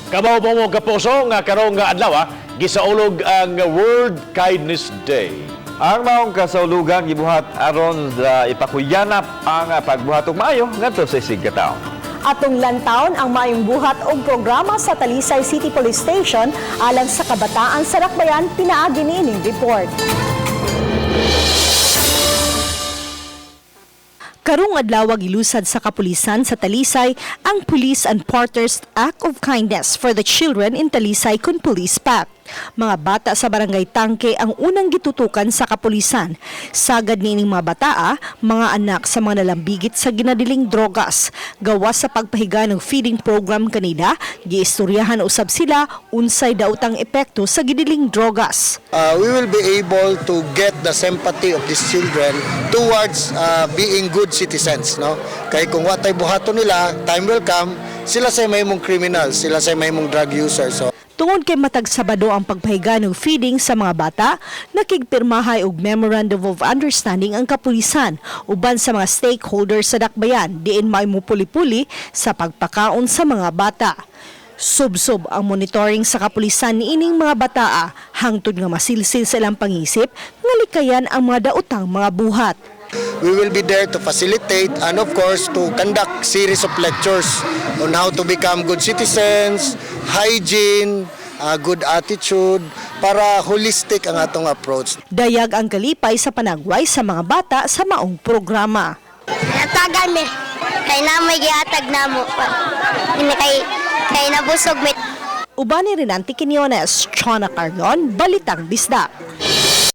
Kabaw mo kapuso nga karong nga adlaw gisaulog ang World Kindness Day. Ang maong kasaulugan gibuhat aron sa ipakuyanap ang pagbuhat og maayo ngadto sa sigkataon. Atong lantaon ang maayong buhat og programa sa Talisay City Police Station alang sa kabataan sa dakbayan pinaagi niining report. Karong adlaw gilusad sa kapulisan sa Talisay ang Police and Porters Act of Kindness for the Children in Talisay kun Police Pact. Mga bata sa barangay Tangke ang unang gitutukan sa kapulisan. Sagad niining mga bata, mga anak sa mga nalambigit sa ginadiling drogas. Gawas sa pagpahiga ng feeding program kanila, giistoryahan usab sila unsay daotang epekto sa gidiling drogas. We will be able to get the sympathy of these children towards being good citizens, no? Kay kung watay buhaton nila, time will come, sila say mahimong criminals, sila say mahimong drug users. So tungod kay matag Sabado ang pagpahiga ng feeding sa mga bata, nakigpirmahay og Memorandum of Understanding ang kapulisan uban sa mga stakeholders sa dakbayan diin maimupuli-puli sa pagpakaon sa mga bata. Subsob ang monitoring sa kapulisan niining mga bata hangtod nga masilsil sa ilang pangisip nga likayan ang mga daotang mga buhat. we will be there to facilitate and of course to conduct series of lectures on how to become good citizens, hygiene, good attitude, para holistic ang atong approach. Dayag ang kalipay sa panagway sa mga bata sa maong programa. Natagan me, kay namoy gihatag namo. Kay nabusog me. Ubani rin ang Tiquiniones, Chona Carlon, Balitang Bisdak.